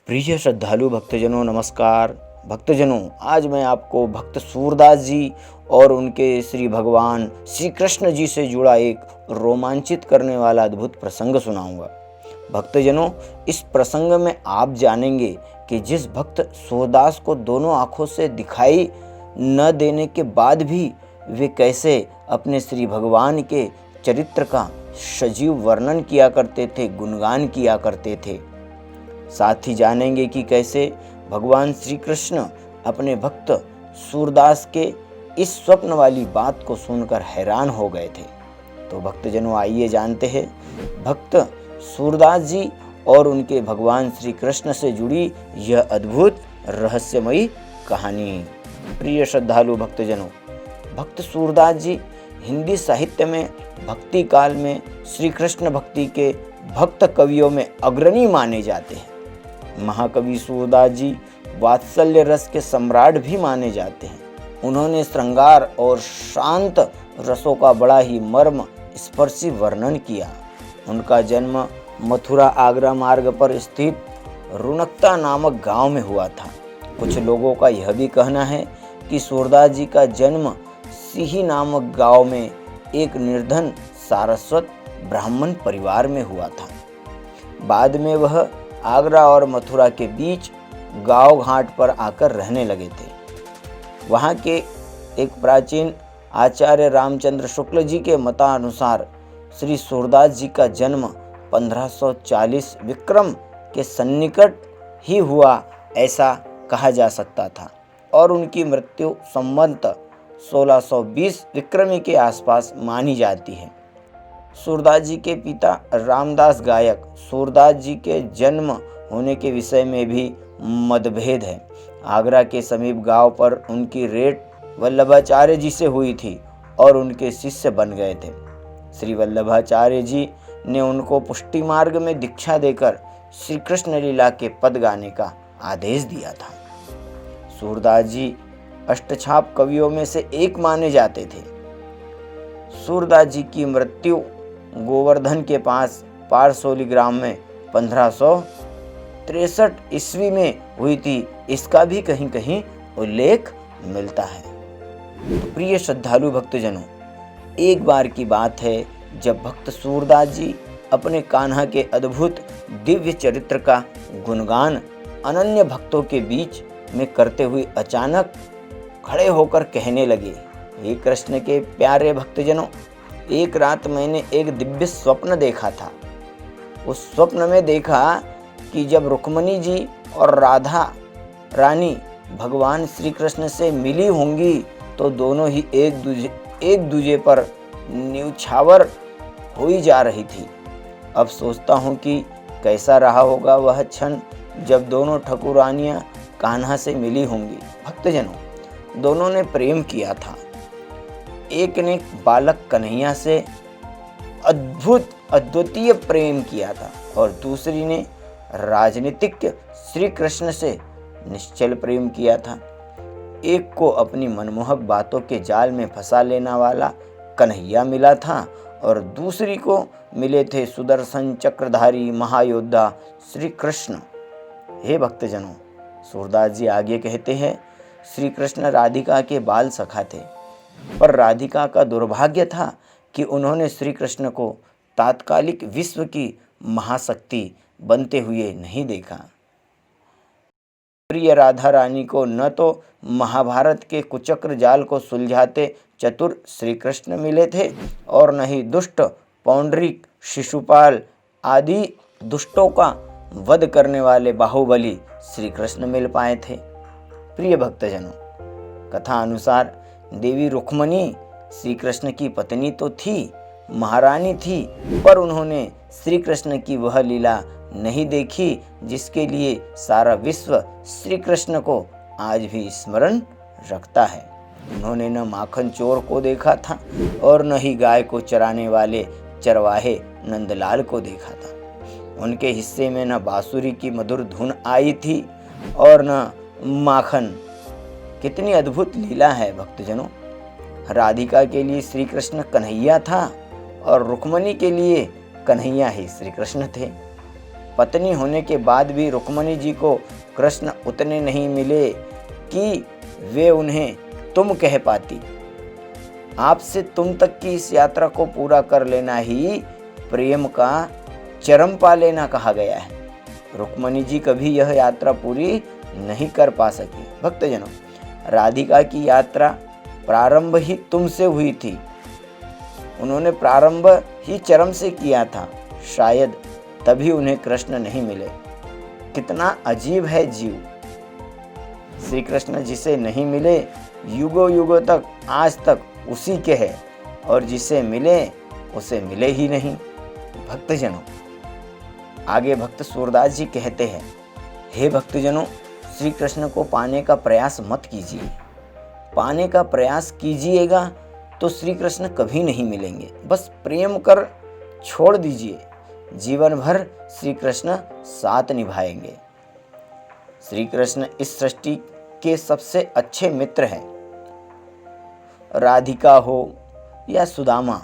प्रिय श्रद्धालु भक्तजनों नमस्कार। भक्तजनों, आज मैं आपको भक्त सूरदास जी और उनके श्री भगवान श्री कृष्ण जी से जुड़ा एक रोमांचित करने वाला अद्भुत प्रसंग सुनाऊंगा। भक्तजनों, इस प्रसंग में आप जानेंगे कि जिस भक्त सूरदास को दोनों आँखों से दिखाई न देने के बाद भी वे कैसे अपने श्री भगवान के चरित्र का सजीव वर्णन किया करते थे, गुणगान किया करते थे। साथ ही जानेंगे कि कैसे भगवान श्री कृष्ण अपने भक्त सूरदास के इस स्वप्न वाली बात को सुनकर हैरान हो गए थे। तो भक्तजनों, आइए जानते हैं भक्त सूरदास जी और उनके भगवान श्री कृष्ण से जुड़ी यह अद्भुत रहस्यमयी कहानी। प्रिय श्रद्धालु भक्तजनों, भक्त सूरदास जी हिंदी साहित्य में भक्ति काल में श्री कृष्ण भक्ति के भक्त कवियों में अग्रणी माने जाते हैं। महाकवि सूरदास जी वात्सल्य रस के सम्राट भी माने जाते हैं। उन्होंने श्रृंगार और शांत रसों का बड़ा ही मर्म स्पर्शी वर्णन किया। उनका जन्म मथुरा आगरा मार्ग पर स्थित रुणकता नामक गांव में हुआ था। कुछ लोगों का यह भी कहना है कि सूरदास जी का जन्म सिही नामक गांव में एक निर्धन सारस्वत ब्राह्मण परिवार में हुआ था। बाद में वह आगरा और मथुरा के बीच गांव घाट पर आकर रहने लगे थे। वहाँ के एक प्राचीन आचार्य रामचंद्र शुक्ल जी के मतानुसार श्री सूरदास जी का जन्म 1540 विक्रम के सन्निकट ही हुआ, ऐसा कहा जा सकता था, और उनकी मृत्यु संवत 1620 विक्रमी के आसपास मानी जाती है। सूरदास जी के पिता रामदास गायक सूरदास जी के जन्म होने के विषय में भी मतभेद है। आगरा के समीप गांव पर उनकी रेट वल्लभाचार्य जी से हुई थी और उनके शिष्य बन गए थे। श्री वल्लभाचार्य जी ने उनको पुष्टि मार्ग में दीक्षा देकर श्री कृष्ण लीला के पद गाने का आदेश दिया था। सूरदास जी अष्टछाप कवियों में से एक माने जाते थे। सूरदास जी की मृत्यु गोवर्धन के पास पारसोली ग्राम में 1563 ईस्वी में हुई थी, इसका भी कहीं कहीं उल्लेख मिलता है। तो प्रिय श्रद्धालु भक्तजनों, एक बार की बात है जब भक्त सूरदास जी अपने कान्हा के अद्भुत दिव्य चरित्र का गुणगान अनन्य भक्तों के बीच में करते हुए अचानक खड़े होकर कहने लगे, हे कृष्ण के प्यारे भक्तजनों, एक रात मैंने एक दिव्य स्वप्न देखा था। उस स्वप्न में देखा कि जब रुक्मणी जी और राधा रानी भगवान श्री कृष्ण से मिली होंगी तो दोनों ही एक दूजे पर न्यौछावर हुई जा रही थी। अब सोचता हूँ कि कैसा रहा होगा वह क्षण जब दोनों ठाकुरानियाँ कान्हा से मिली होंगी। भक्तजनों, दोनों ने प्रेम किया था। एक ने बालक कन्हैया से अद्वितीय प्रेम किया था और दूसरी ने राजनीतिक श्री कृष्ण से निश्चल प्रेम किया था। एक को अपनी मनमोहक बातों के जाल में फंसा लेने वाला कन्हैया मिला था और दूसरी को मिले थे सुदर्शन चक्रधारी महायोद्धा श्री कृष्ण। हे भक्तजनों, सूरदास जी आगे कहते हैं, श्री कृष्ण राधिका के बाल सखा थे, पर राधिका का दुर्भाग्य था कि उन्होंने श्री कृष्ण को तात्कालिक विश्व की महाशक्ति बनते हुए नहीं देखा। प्रिय राधा रानी को न तो महाभारत के कुचक्र जाल को सुलझाते चतुर श्री कृष्ण मिले थे और न ही दुष्ट पौंडरिक, शिशुपाल आदि दुष्टों का वध करने वाले बाहुबली श्री कृष्ण मिल पाए थे। प्रिय भक्तजनों, कथा अनुसार देवी रुक्मणी श्री कृष्ण की पत्नी तो थी, महारानी थी, पर उन्होंने श्री कृष्ण की वह लीला नहीं देखी जिसके लिए सारा विश्व श्री कृष्ण को आज भी स्मरण रखता है। उन्होंने न माखन चोर को देखा था और न ही गाय को चराने वाले चरवाहे नंदलाल को देखा था। उनके हिस्से में न बांसुरी की मधुर धुन आई थी और न माखन। कितनी अद्भुत लीला है भक्तजनों। राधिका के लिए श्री कृष्ण कन्हैया था और रुक्मणी के लिए कन्हैया ही श्री कृष्ण थे। पत्नी होने के बाद भी रुक्मणी जी को कृष्ण उतने नहीं मिले कि वे उन्हें तुम कह पाती। आपसे तुम तक की इस यात्रा को पूरा कर लेना ही प्रेम का चरम पा लेना कहा गया है। रुक्मणी जी कभी यह यात्रा पूरी नहीं कर पा सकी। भक्तजनों, राधिका की यात्रा प्रारंभ ही तुमसे हुई थी। उन्होंने प्रारंभ ही चरम से किया था, शायद तभी उन्हें कृष्ण नहीं मिले। कितना अजीब है जीव। श्री कृष्ण जिसे नहीं मिले युगों युगों तक आज तक उसी के है, और जिसे मिले उसे मिले ही नहीं। भक्तजनों, आगे भक्त सूरदास जी कहते हैं, हे भक्तजनों, श्री कृष्ण को पाने का प्रयास मत कीजिए। पाने का प्रयास कीजिएगा तो श्री कृष्ण कभी नहीं मिलेंगे। बस प्रेम कर छोड़ दीजिए, जीवन भर श्री कृष्ण साथ निभाएंगे। श्री कृष्ण इस सृष्टि के सबसे अच्छे मित्र हैं। राधिका हो या सुदामा,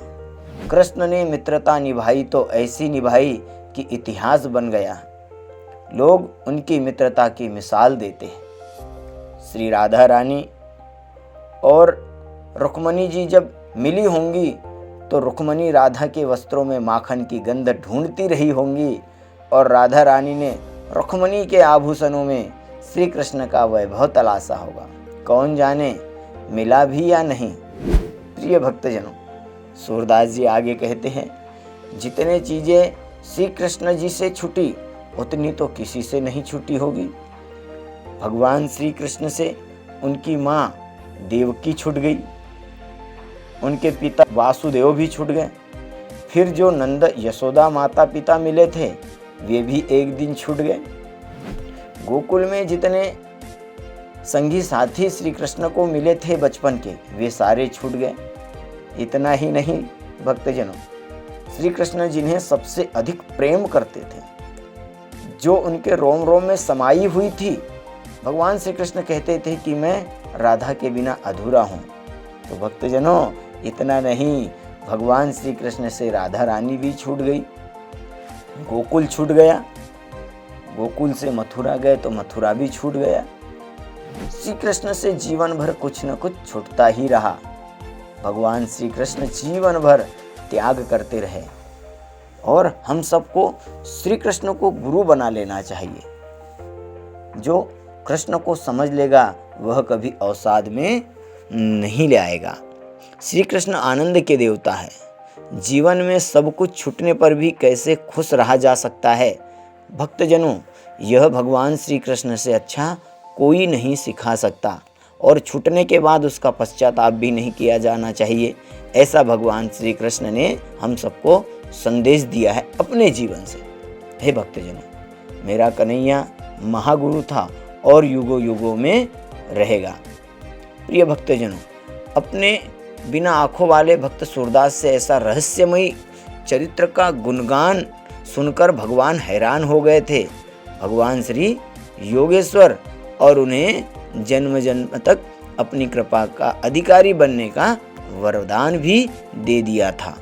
कृष्ण ने मित्रता निभाई तो ऐसी निभाई कि इतिहास बन गया। लोग उनकी मित्रता की मिसाल देते हैं। श्री राधा रानी और रुक्मणी जी जब मिली होंगी तो रुक्मणी राधा के वस्त्रों में माखन की गंध ढूंढती रही होंगी, और राधा रानी ने रुक्मणी के आभूषणों में श्री कृष्ण का वैभव तलाशा होगा। कौन जाने मिला भी या नहीं। प्रिय भक्तजनों, सूरदास जी आगे कहते हैं, जितने चीज़ें श्री कृष्ण जी से छूटी उतनी तो किसी से नहीं छूटी होगी। भगवान श्री कृष्ण से उनकी माँ देवकी छूट गई, उनके पिता वासुदेव भी छूट गए। फिर जो नंद यशोदा माता पिता मिले थे वे भी एक दिन छूट गए। गोकुल में जितने संगी साथी श्री कृष्ण को मिले थे बचपन के, वे सारे छूट गए। इतना ही नहीं भक्तजनों, श्री कृष्ण जिन्हें सबसे अधिक प्रेम करते थे, जो उनके रोम रोम में समाई हुई थी, भगवान श्री कृष्ण कहते थे कि मैं राधा के बिना अधूरा हूँ। तो भक्तजनों, इतना नहीं, भगवान श्री कृष्ण से राधा रानी भी छूट गई, गोकुल छूट गया, गोकुल से मथुरा गए तो मथुरा भी छूट गया। श्री कृष्ण से जीवन भर कुछ न कुछ छूटता ही रहा। भगवान श्री कृष्ण जीवन भर त्याग करते रहे, और हम सबको श्री कृष्ण को गुरु बना लेना चाहिए। जो कृष्ण को समझ लेगा वह कभी अवसाद में नहीं ले आएगा। श्री कृष्ण आनंद के देवता है। जीवन में सब कुछ छूटने पर भी कैसे खुश रहा जा सकता है। भक्तजनों, यह भगवान श्री कृष्ण से अच्छा कोई नहीं सिखा सकता, और छूटने के बाद उसका पश्चाताप भी नहीं किया जाना चाहिए। ऐसा भगवान श्री कृष्ण ने हम सबको संदेश दिया है अपने जीवन से। हे भक्तजनों, मेरा कन्हैया महागुरु था और युगों युगों में रहेगा। प्रिय भक्तजनों, अपने बिना आँखों वाले भक्त सूरदास से ऐसा रहस्यमयी चरित्र का गुणगान सुनकर भगवान हैरान हो गए थे। भगवान श्री योगेश्वर और उन्हें जन्म जन्म तक अपनी कृपा का अधिकारी बनने का वरदान भी दे दिया था।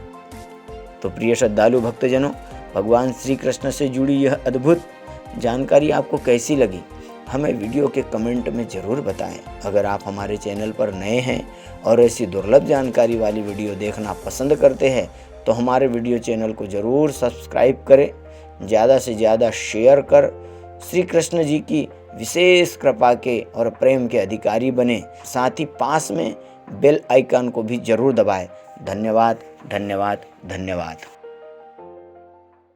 तो प्रिय श्रद्धालु भक्तजनों, भगवान श्री कृष्ण से जुड़ी यह अद्भुत जानकारी आपको कैसी लगी, हमें वीडियो के कमेंट में ज़रूर बताएं। अगर आप हमारे चैनल पर नए हैं और ऐसी दुर्लभ जानकारी वाली वीडियो देखना पसंद करते हैं तो हमारे वीडियो चैनल को ज़रूर सब्सक्राइब करें, ज़्यादा से ज़्यादा शेयर कर श्री कृष्ण जी की विशेष कृपा के और प्रेम के अधिकारी बने। साथ ही पास में बेल आइकन को भी जरूर दबाएं। धन्यवाद, धन्यवाद, धन्यवाद।